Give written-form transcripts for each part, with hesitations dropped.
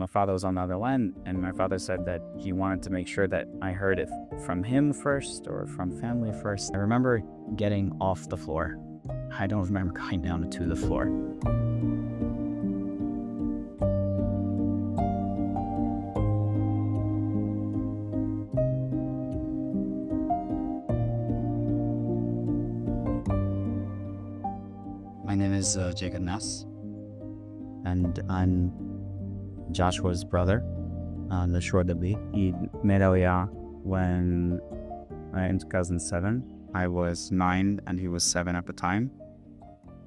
my father was on the other line, and my father said that he wanted to make sure that I heard it from him first or from family first. I remember getting off the floor. I don't remember going down to the floor. My name is Jacob Ness, and I'm Joshua's brother, the Shordabi. He met Aliyah when, in 2007, I was 9 and he was 7 at the time.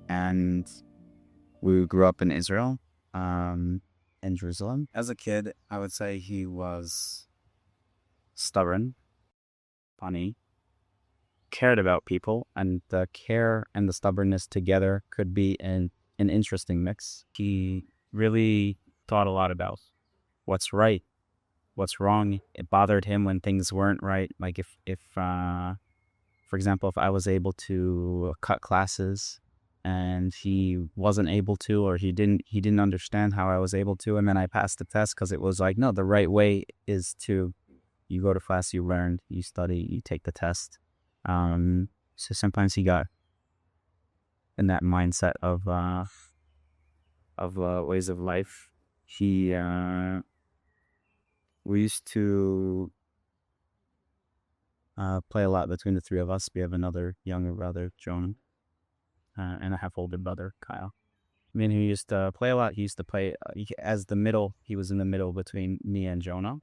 And we grew up in Israel, in Jerusalem. As a kid, I would say he was stubborn, funny, cared about people, and the care and the stubbornness together could be an interesting mix. He really thought a lot about what's right, what's wrong. It bothered him when things weren't right. Like if for example, if I was able to cut classes and he wasn't able to, or he didn't understand how I was able to, and then I passed the test because it was like, no, the right way is to, you go to class, you learn, you study, you take the test. So sometimes he got in that mindset of ways of life. We used to play a lot between the three of us. We have another younger brother, Jonah, and a half older brother, Kyle. I mean, he used to play a lot. He used to play as the middle. He was in the middle between me and Jonah,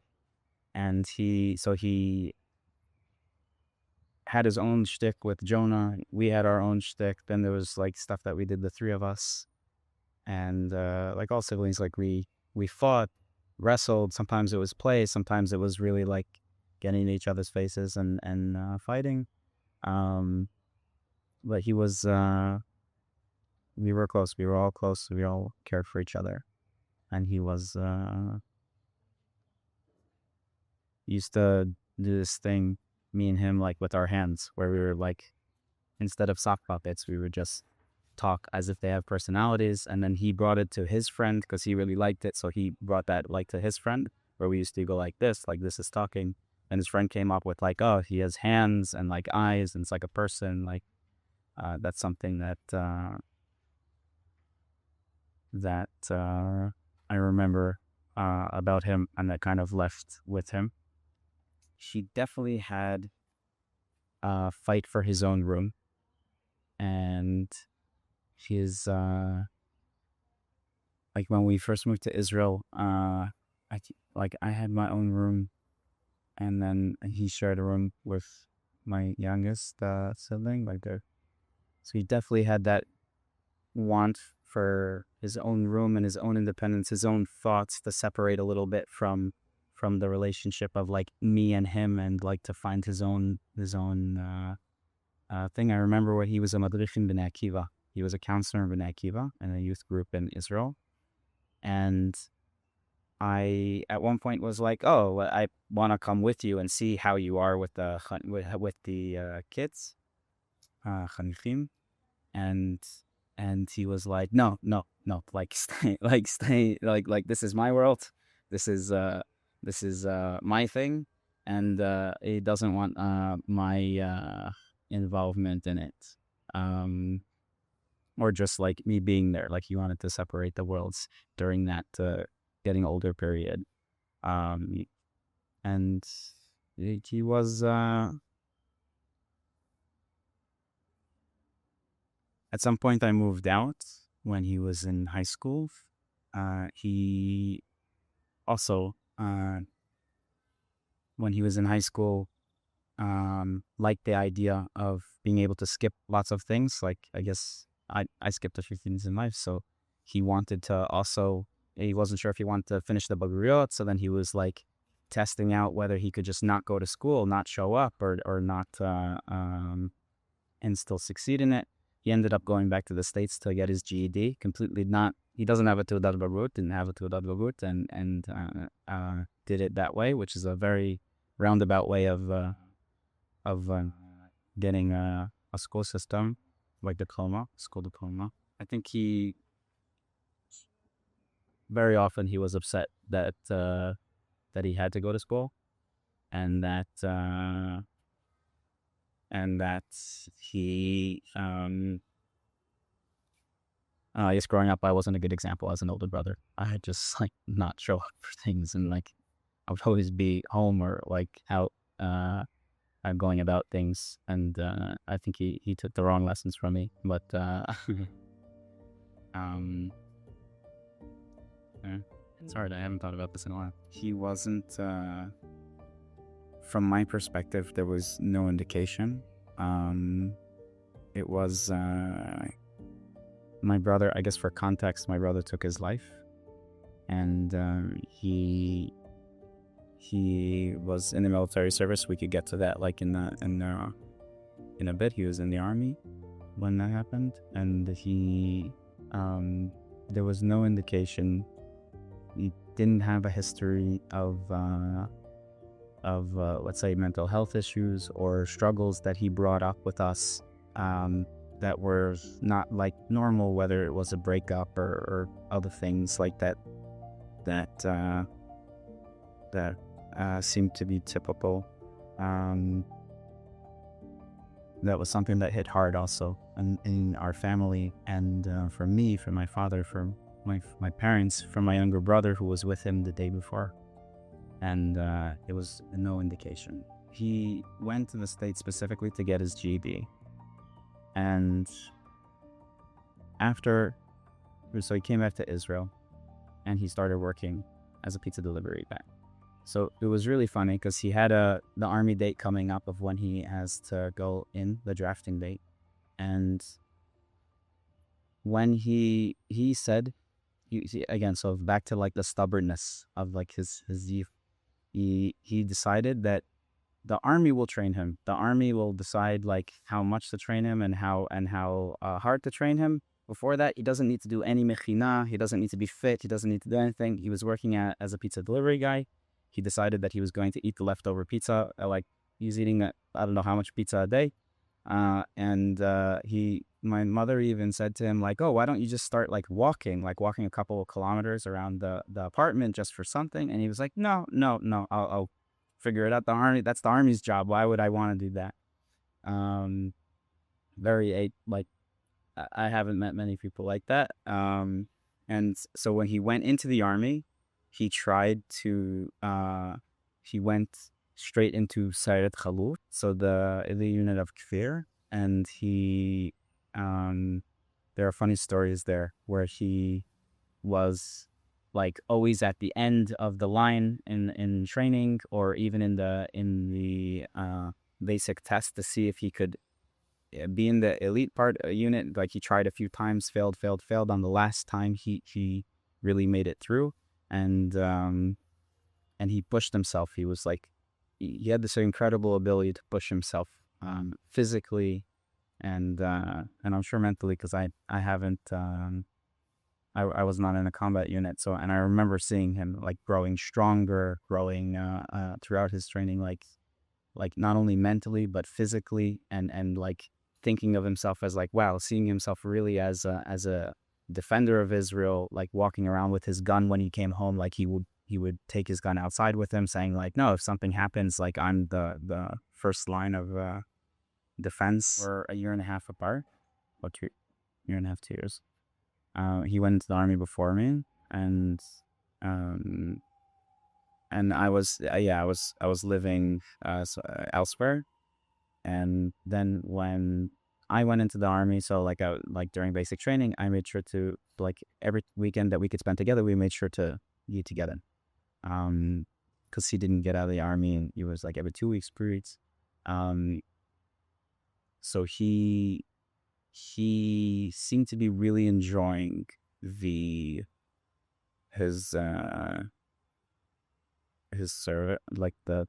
and he had his own shtick with Jonah. We had our own shtick. Then there was like stuff that we did, the three of us, and like all siblings, like we fought, wrestled. Sometimes it was play. Sometimes it was really like getting in each other's faces and fighting. But he was. We were close. We were all close. We all cared for each other, and he was used to do this thing, me and him, like with our hands, where we were like, instead of sock puppets, we would just talk as if they have personalities. And then he brought it to his friend because he really liked it, so he brought that like to his friend, where we used to go like this is talking, and his friend came up with like, oh, he has hands and like eyes and it's like a person. Like that's something that I remember about him, and that kind of left with him. He definitely had a fight for his own room, and his like when we first moved to Israel, I had my own room, and then he shared a room with my youngest sibling. So he definitely had that want for his own room and his own independence, his own thoughts, to separate a little bit from the relationship of like me and him, and like to find his own thing. I remember when he was a madrich in Bnei Akiva. He was a counselor in Bnei Akiva in a youth group in Israel, and I at one point was like, oh, I want to come with you and see how you are with the kids, chanichim, and he was like, no, like stay, like this is my world, this is my thing, and he doesn't want my involvement in it, or just like me being there. Like he wanted to separate the worlds during that getting older period, and he was at some point I moved out when he was in high school. He also, when he was in high school, liked the idea of being able to skip lots of things. Like, I guess I skipped a few things in life. So he wanted to also, he wasn't sure if he wanted to finish the Bagriyot. So then he was like testing out whether he could just not go to school, not show up, or not, and still succeed in it. He ended up going back to the States to get his GED. He doesn't have a Teudat Bagrut, didn't have a Teudat Bagrut, and did it that way, which is a very roundabout way of getting a school system, like school diploma. I think he very often he was upset that that he had to go to school, and that he I guess growing up I wasn't a good example as an older brother. I had just like not show up for things, and like I would always be home or like out going about things, and I think he took the wrong lessons from me. But um, it's hard. I haven't thought about this in a while. He wasn't. From my perspective, there was no indication. It was my brother. I guess for context, my brother took his life, and he was in the military service. We could get to that like in a bit. He was in the army when that happened, and there was no indication. He didn't have a history of let's say mental health issues or struggles that he brought up with us that were not like normal, whether it was a breakup or other things like that seemed to be typical. That was something that hit hard also in our family, and for me, for my father, for my parents, for my younger brother who was with him the day before. And it was no indication. He went to the States specifically to get his GED. And so he came back to Israel, and he started working as a pizza delivery guy. So it was really funny because he had the army date coming up of when he has to go in, the drafting date. And when he said, again, so back to like the stubbornness of like his youth, he decided that the army will train him. The army will decide like how much to train him and how hard to train him. Before that, he doesn't need to do any mechina. He doesn't need to be fit. He doesn't need to do anything. He was working as a pizza delivery guy. He decided that he was going to eat the leftover pizza. Like he's eating I don't know how much pizza a day. My mother even said to him like, "Oh, why don't you just start like walking a couple of kilometers around the apartment just for something?" And he was like, "No, I'll figure it out. That's the army's job. Why would I want to do that?" I haven't met many people like that. And so when he went into the army, he went straight into Sayeret Khalut, so the elite unit of Kfir, and there are funny stories there where he was like always at the end of the line in training, or even in the basic test to see if he could be in the elite unit. Like he tried a few times, failed. On the last time, he really made it through, and he pushed himself. He was like, he had this incredible ability to push himself physically, and I'm sure mentally, because I haven't I was not in a combat unit, so, and I remember seeing him like growing stronger, throughout his training, like not only mentally but physically, and like thinking of himself as like, wow, seeing himself really as a defender of Israel, like walking around with his gun when he came home. Like he would take his gun outside with him, saying like, no, if something happens, like I'm the first line of defense. We're a year and a half apart, or 2 years. He went into the army before me, and I was living elsewhere. And then when I went into the army, so like during basic training, I made sure to, like, every weekend that we could spend together, we made sure to eat together. Because he didn't get out of the army, and he was like every 2 weeks periods. So he seemed to be really enjoying his service, like the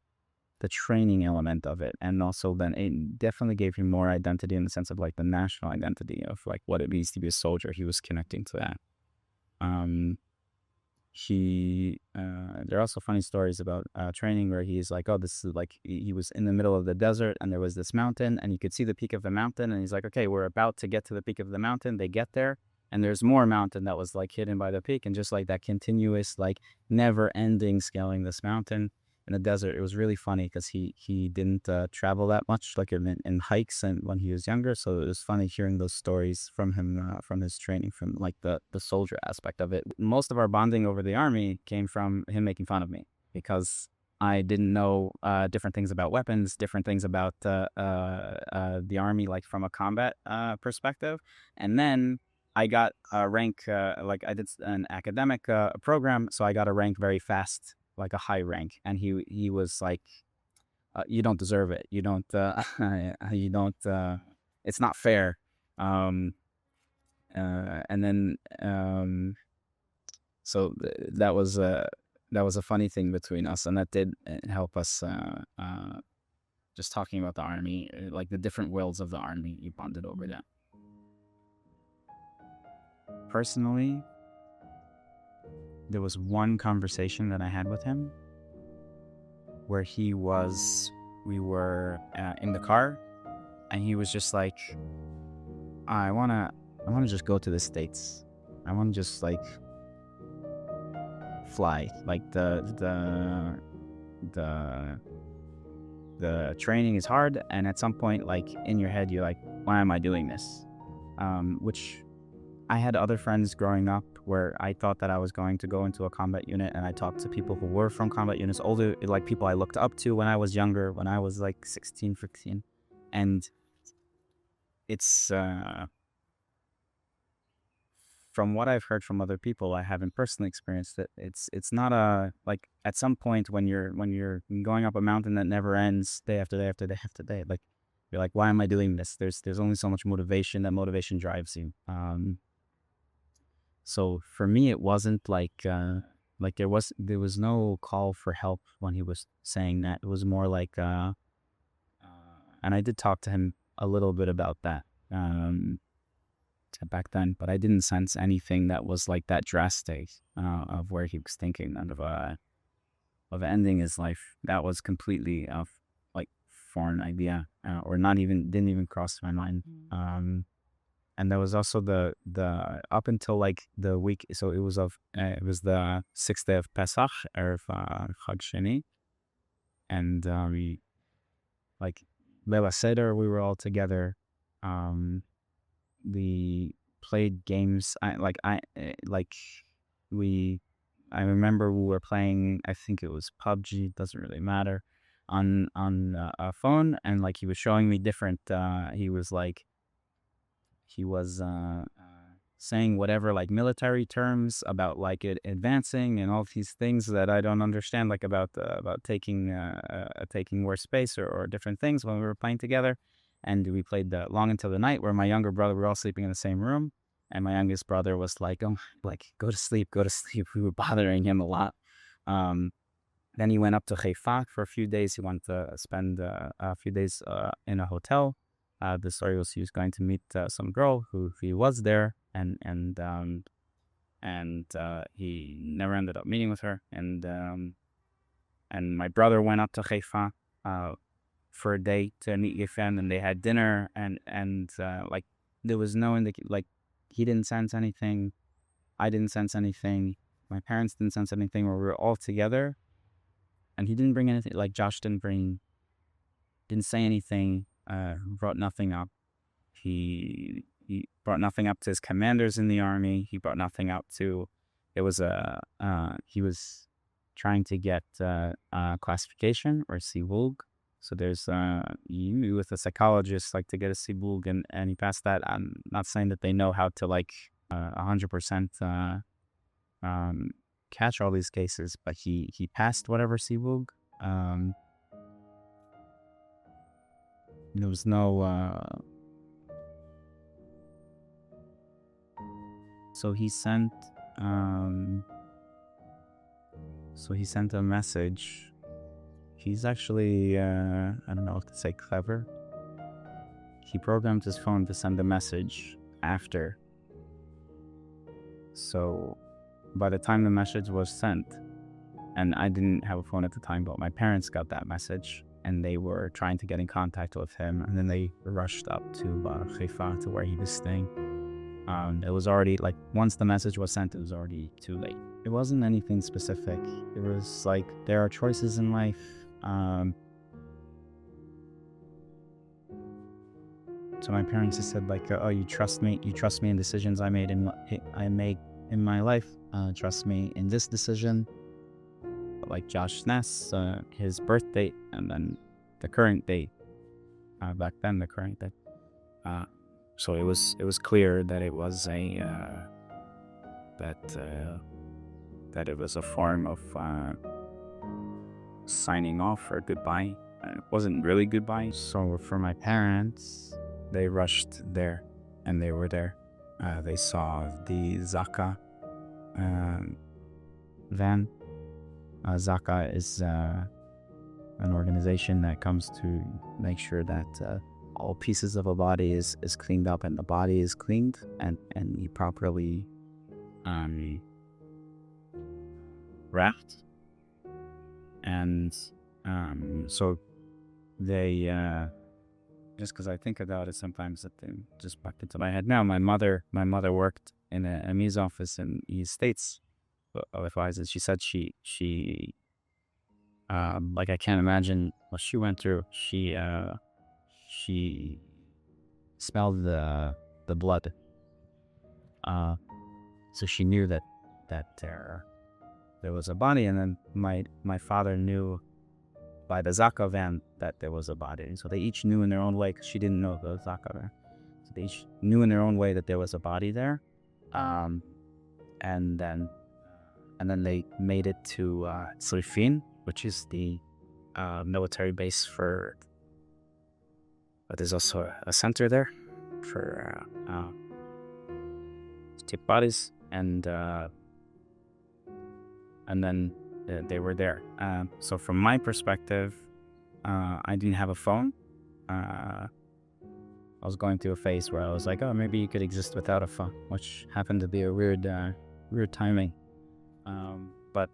training element of it, and also then it definitely gave him more identity in the sense of like the national identity of like what it means to be a soldier. He was connecting to that. There are also funny stories about training where he's like, oh, this is like, he was in the middle of the desert and there was this mountain and you could see the peak of the mountain, and he's like, okay, we're about to get to the peak of the mountain. They get there and there's more mountain that was like hidden by the peak, and just like that continuous, like never ending scaling this mountain in the desert. It was really funny because he didn't travel that much, like in hikes, and when he was younger. So it was funny hearing those stories from him, from his training, from like the soldier aspect of it. Most of our bonding over the army came from him making fun of me, because I didn't know different things about weapons, different things about the army, like from a combat perspective. And then I got a rank, like I did an academic program, so I got a rank very fast, like a high rank. And he was like, you don't deserve it. You don't, you don't, it's not fair. And then, so that was a funny thing between us, and that did help us, just talking about the army, like the different worlds of the army, you bonded over that. Personally, there was one conversation that I had with him where we were in the car, and he was just like, I wanna just go to the States. I wanna just like fly. Like the training is hard, and at some point, like in your head, you're like, why am I doing this? Which I had other friends growing up where I thought that I was going to go into a combat unit, and I talked to people who were from combat units, older, like people I looked up to when I was younger, when I was like 16, 15. And it's, from what I've heard from other people, I haven't personally experienced it. It's not like at some point when you're going up a mountain that never ends, day after day after day after day, like you're like, why am I doing this? There's only so much motivation. That motivation drives you. So for me, it wasn't like there was no call for help when he was saying that. It was more like, and I did talk to him a little bit about that back then, but I didn't sense anything that was like that drastic of where he was thinking of ending his life. That was completely like foreign idea, or didn't even cross my mind. And there was also the up until like the week, so it was the 6th day of Pesach, or Chag Sheni, and we like Leila Seder, we were all together. We played games. I remember we were playing, I think it was PUBG, doesn't really matter, on a phone, and like he was showing me different, he was saying whatever, like military terms about like it advancing and all these things that I don't understand, like about taking more space or different things when we were playing together. And we played long into the night, where my younger brother, we were all sleeping in the same room, and my youngest brother was like, oh, like go to sleep. We were bothering him a lot. Then he went up to Haifa for a few days. He wanted to spend a few days in a hotel. The story was he was going to meet some girl who he was there, and he never ended up meeting with her. And my brother went up to Haifa for a day to meet Geffen, and they had dinner, and like there was no like he didn't sense anything, I didn't sense anything, my parents didn't sense anything, where we were all together, and he didn't bring anything. Like Josh didn't say anything, brought nothing up. He brought nothing up to his commanders in the army. He brought nothing up to, he was trying to get classification, or sivug. So there's you meet with a psychologist, like to get a sibug, and he passed that. I'm not saying that they know how to like 100% catch all these cases, but he passed whatever sibug. There was no so he sent a message. He's actually, I don't know if to say clever. He programmed his phone to send a message after. So by the time the message was sent, and I didn't have a phone at the time, but my parents got that message, and they were trying to get in contact with him, and then they rushed up to Haifa, to where he was staying. It was already like once the message was sent, it was already too late. It wasn't anything specific. It was like there are choices in life. So my parents just said like, "Oh, you trust me in decisions I make in my life. Trust me in this decision." Like Josh Ness, his birth date, and then the current date. Back then, the current date. So it was clear that it was that it was a form of signing off or goodbye. It wasn't really goodbye. So for my parents, they rushed there, and they were there. They saw the Zaka van. Zaka is an organization that comes to make sure that all pieces of a body is cleaned up, and the body is cleaned and you properly wrapped. And so they just because I think about it sometimes, that they just popped into my head now. My mother worked in a ME's office in the States. Otherwise, she said she like, I can't imagine what she went through. She smelled the blood, so she knew that there was a body. And then my father knew by the Zaka van that there was a body. So they each knew in their own way, because she didn't know the Zaka van. So they each knew in their own way that there was a body there, and then they made it to Srifin, which is the military base for. But there's also a center there for take bodies, and then they were there. So from my perspective, I didn't have a phone. I was going through a phase where I was like, oh, maybe you could exist without a phone, which happened to be a weird timing. But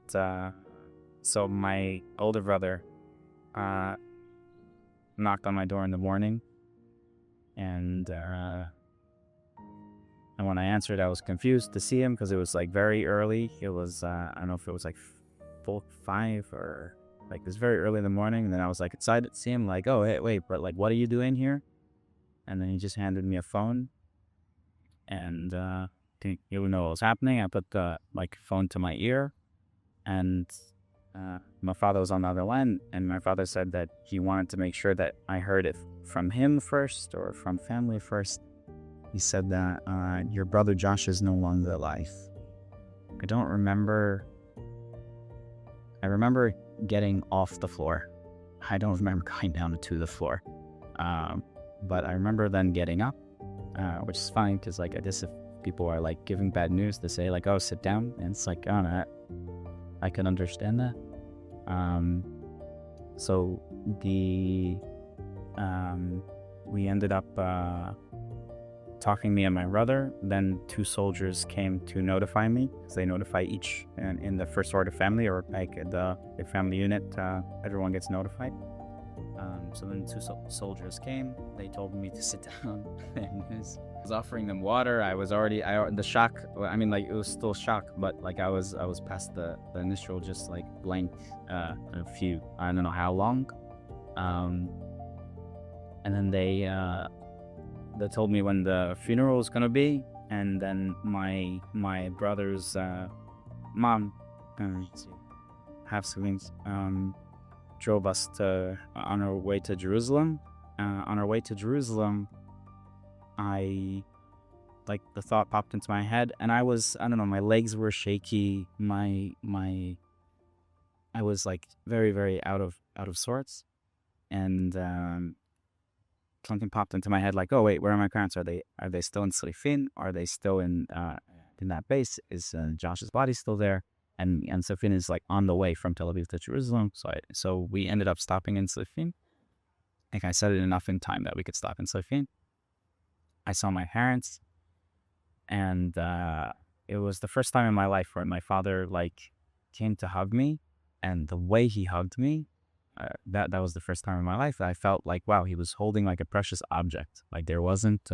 so my older brother knocked on my door in the morning, and when I answered, I was confused to see him, because it was like very early. It was I don't know if it was like 5 or like, it was very early in the morning. And then I was like excited to see him, like, oh, hey, wait, but like, what are you doing here? And then he just handed me a phone, and didn't even know what was happening. I put the phone to my ear, and my father was on the other line, and my father said that he wanted to make sure that I heard it from him first or from family first. He said that your brother Josh is no longer alive. I don't remember. I remember getting off the floor. I don't remember going down to the floor. But I remember then getting up, which is fine, because like, I guess if people are like giving bad news, to say like, oh, sit down, and it's like, oh, no, I can understand that. So we ended up talking, me and my brother. Then 2 soldiers came to notify me, because they notify each in the first order family, or like the family unit, everyone gets notified. So then 2 soldiers came. They told me to sit down, and I was offering them water. I was already the shock. I mean, like, it was still shock, but like I was past the initial just like blank. A few, I don't know how long. And then they told me when the funeral was gonna be, and then my brother's mom, half siblings, drove us on our way to Jerusalem. On our way to Jerusalem, the thought popped into my head, and I don't know, my legs were shaky. I was like very, very out of sorts, and something popped into my head, like, oh wait, where are my parents? Are they still in Srifin? Are they still in that base? Is Josh's body still there? And Srifin is like on the way from Tel Aviv to Jerusalem. So we ended up stopping in Srifin. Like, I said it enough in time that we could stop in Srifin. I saw my parents, and it was the first time in my life where my father like came to hug me, and the way he hugged me, that was the first time in my life that I felt like, wow, he was holding like a precious object. Like, there wasn't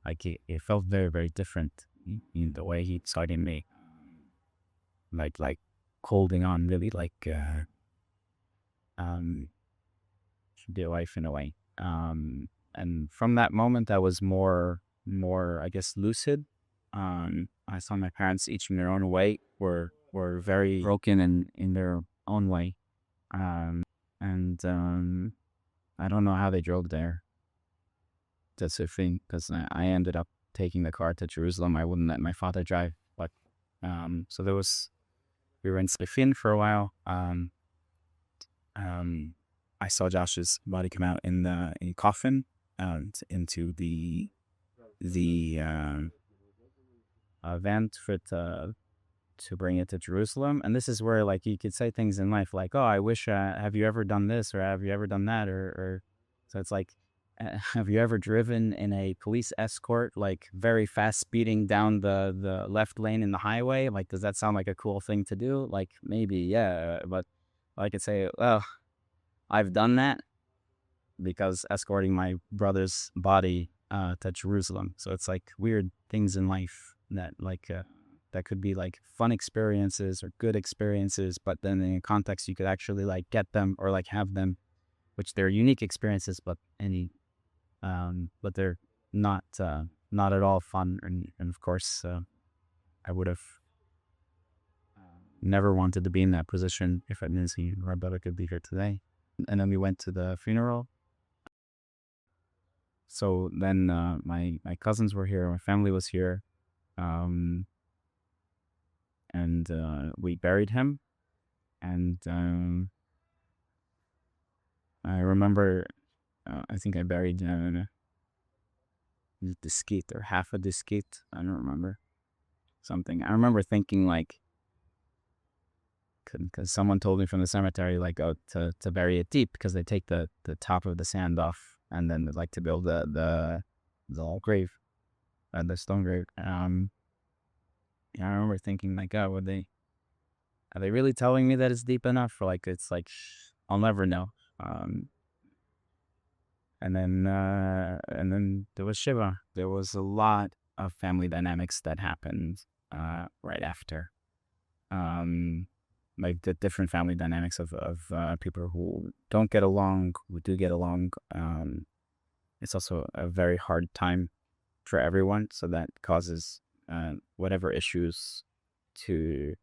Like it felt very, very different in the way he started me, like holding on really like um dear life in a way. And from that moment, I was more I guess lucid. I saw my parents each in their own way were very broken in their own way. And I don't know how they drove there. That's the thing, because I ended up taking the car to Jerusalem. I wouldn't let my father drive, but so we were in Sefin for a while. I saw Josh's body come out in the coffin into the event for it to bring it to Jerusalem. And this is where like you could say things in life like, oh, I wish, have you ever done this, or have you ever done that, or so it's like, have you ever driven in a police escort, like very fast speeding down the left lane in the highway? Like, does that sound like a cool thing to do? Like, maybe, yeah, but I could say, well, I've done that because escorting my brother's body to Jerusalem. So it's like weird things in life that like that could be like fun experiences or good experiences, but then in a context you could actually like get them or like have them, which they're unique experiences, but but they're not at all fun. And of course, I would have never wanted to be in that position if I didn't see my brother could be here today. And then we went to the funeral. So then my cousins were here, my family was here, and we buried him. And I remember, I think I buried the skit or half of the skit. I don't remember something. I remember thinking like, because someone told me from the cemetery like, oh, to bury it deep because they take the top of the sand off and then they like to build the grave, the stone grave. Yeah, I remember thinking like, oh, are they really telling me that it's deep enough? Or like it's like I'll never know. And then there was Shiva. There was a lot of family dynamics that happened right after. Like the different family dynamics of people who don't get along, who do get along. It's also a very hard time for everyone, so that causes whatever issues to,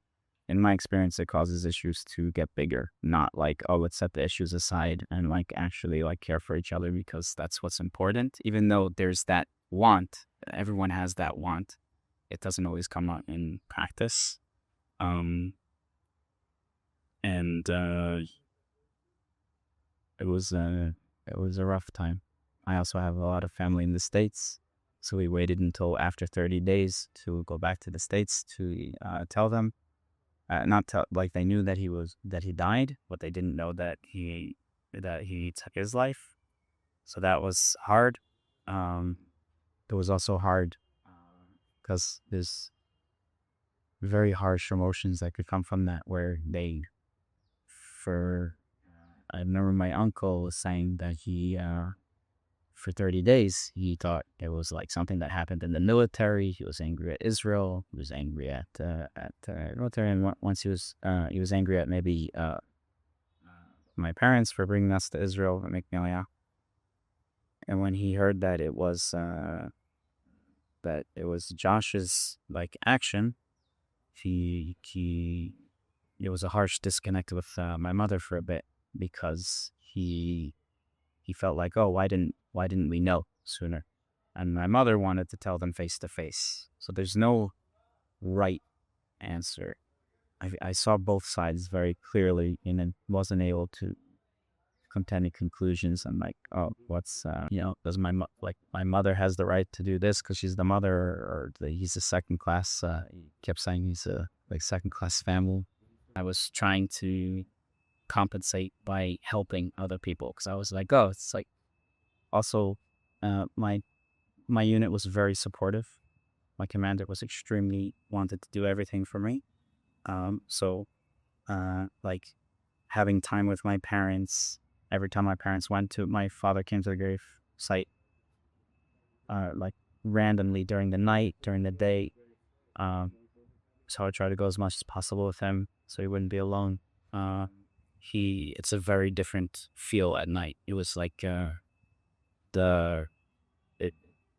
in my experience, it causes issues to get bigger. Not like, oh, let's set the issues aside and like actually like care for each other because that's what's important. Even though there's that want, everyone has that want, it doesn't always come out in practice. And it was a rough time. I also have a lot of family in the States, so we waited until after 30 days to go back to the States to tell them. Not tell, like they knew that he died, but they didn't know that he took his life. So that was hard. It was also hard because there's very harsh emotions that could come from that, where I remember my uncle was saying that he, for 30 days, he thought it was like something that happened in the military. He was angry at Israel. He was angry at military. And once he was angry at maybe my parents for bringing us to Israel and making Aliyah. And when he heard that it was Josh's like action, it was a harsh disconnect with my mother for a bit, because he felt like, oh, why didn't we know sooner? And my mother wanted to tell them face to face. So there's no right answer. I saw both sides very clearly and wasn't able to come to any conclusions. I'm like, oh, what's does my mother has the right to do this because she's the mother, or he's a second class? He kept saying he's a like second class family. I was trying to compensate by helping other people, because I was like, oh, it's like, also my unit was very supportive. My commander was extremely wanted to do everything for me. So like having time with my parents, every time my parents went to, my father came to the grave site, like randomly during the night, during the day. So I try to go as much as possible with him so he wouldn't be alone. It's a very different feel at night. It was like the it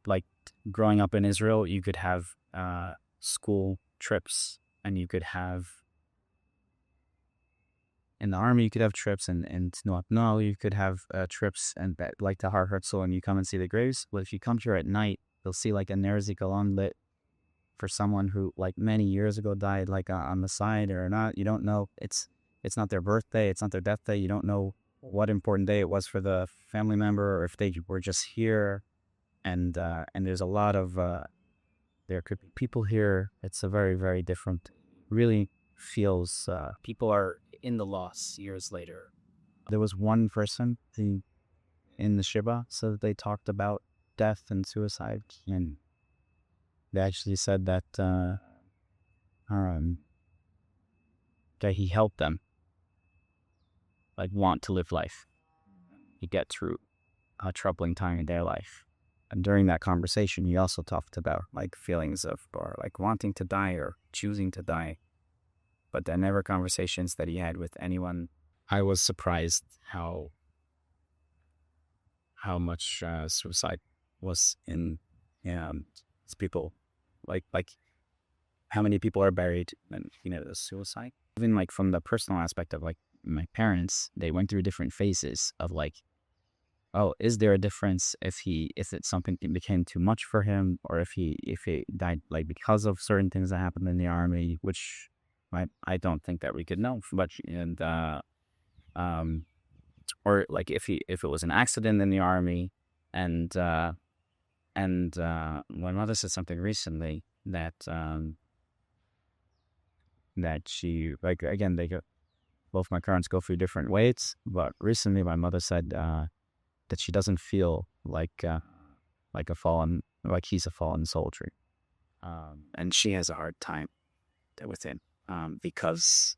like growing up in Israel, you could have school trips, and you could have in the army, you could have trips, and no, you could have trips and like to Har Herzl, and you come and see the graves. Well, if you come here at night, you'll see like a Ner Zikaron lit for someone who like many years ago died, like on the side or not. You don't know. It's not their birthday. It's not their death day. You don't know what important day it was for the family member, or if they were just here. And there's a lot of there could be people here. It's a very, very different. Really feels people are in the loss years later. There was one person in the Shiva, so they talked about death and suicide, and they actually said that that he helped them like want to live life, to get through a troubling time in their life. And during that conversation, he also talked about like feelings of or like wanting to die or choosing to die. But there never conversations that he had with anyone. I was surprised how much suicide was in people, like how many people are buried and the suicide. Even like from the personal aspect of like my parents, they went through different phases of like, oh, is there a difference if it's something that became too much for him, or if he died like because of certain things that happened in the army, which I don't think that we could know much. And or like if it was an accident in the army. And my mother said something recently that she, like, again, both my parents go through different ways, but recently my mother said that she doesn't feel like he's a fallen soldier, and she has a hard time with it because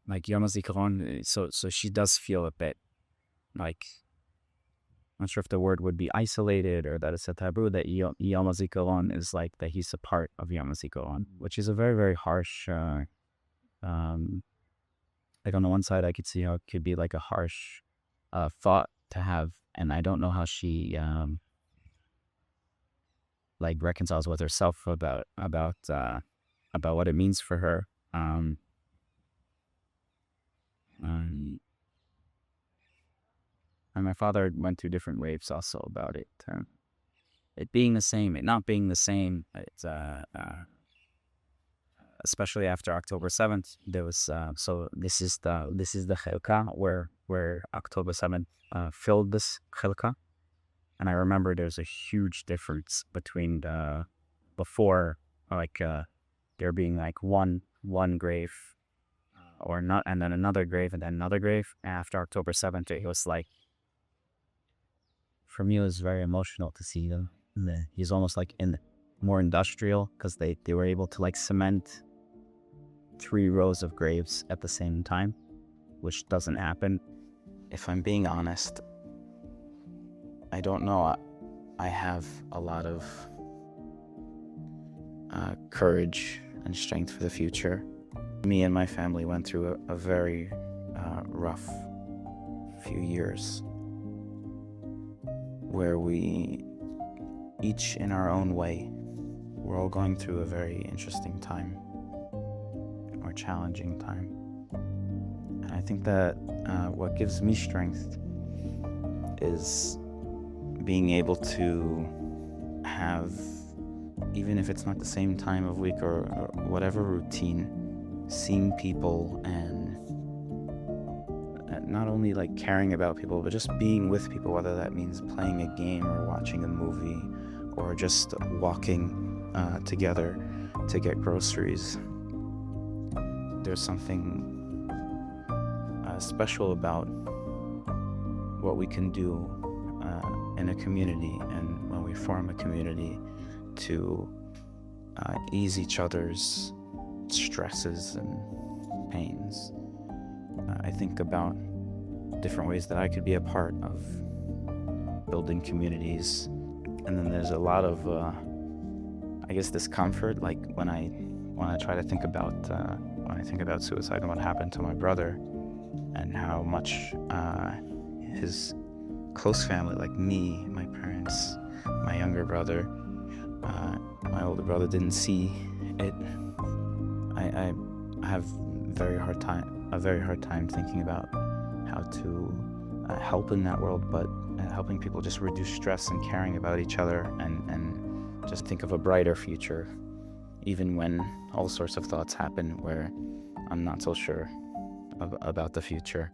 like Yom HaZikaron, so she does feel a bit like, I'm not sure if the word would be isolated or that it's a taboo, that Yom HaZikaron is like that he's a part of Yom HaZikaron, which is a very, very harsh, like on the one side I could see how it could be like a harsh thought to have, and I don't know how she like reconciles with herself about what it means for her. And my father went through different waves also about it. It being the same, it not being the same. It's especially after October 7th, there was so this is the chelka where October 7th filled this chelka, and I remember there's a huge difference between the before, like there being like one grave or not, and then another grave, and then another grave. After October 7th, it was like, for me, it was very emotional to see them. He's almost like in more industrial, because they were able to like cement 3 rows of graves at the same time, which doesn't happen. If I'm being honest, I don't know. I have a lot of courage and strength for the future. Me and my family went through a very rough few years where we, each in our own way, we're all going through a very interesting time or challenging time. And I think that what gives me strength is being able to have, even if it's not the same time of week or whatever routine, seeing people and not only like caring about people, but just being with people, whether that means playing a game or watching a movie or just walking together to get groceries. There's something special about what we can do in a community, and when we form a community to ease each other's stresses and pains. I think about different ways that I could be a part of building communities. And then there's a lot of, I guess, discomfort, like when I try to think about, when I think about suicide and what happened to my brother, and how much his close family, like me, my parents, my younger brother, my older brother, didn't see it. I have a very hard time thinking about how to help in that world, but helping people just reduce stress and caring about each other, and just think of a brighter future, even when all sorts of thoughts happen where I'm not so sure about the future.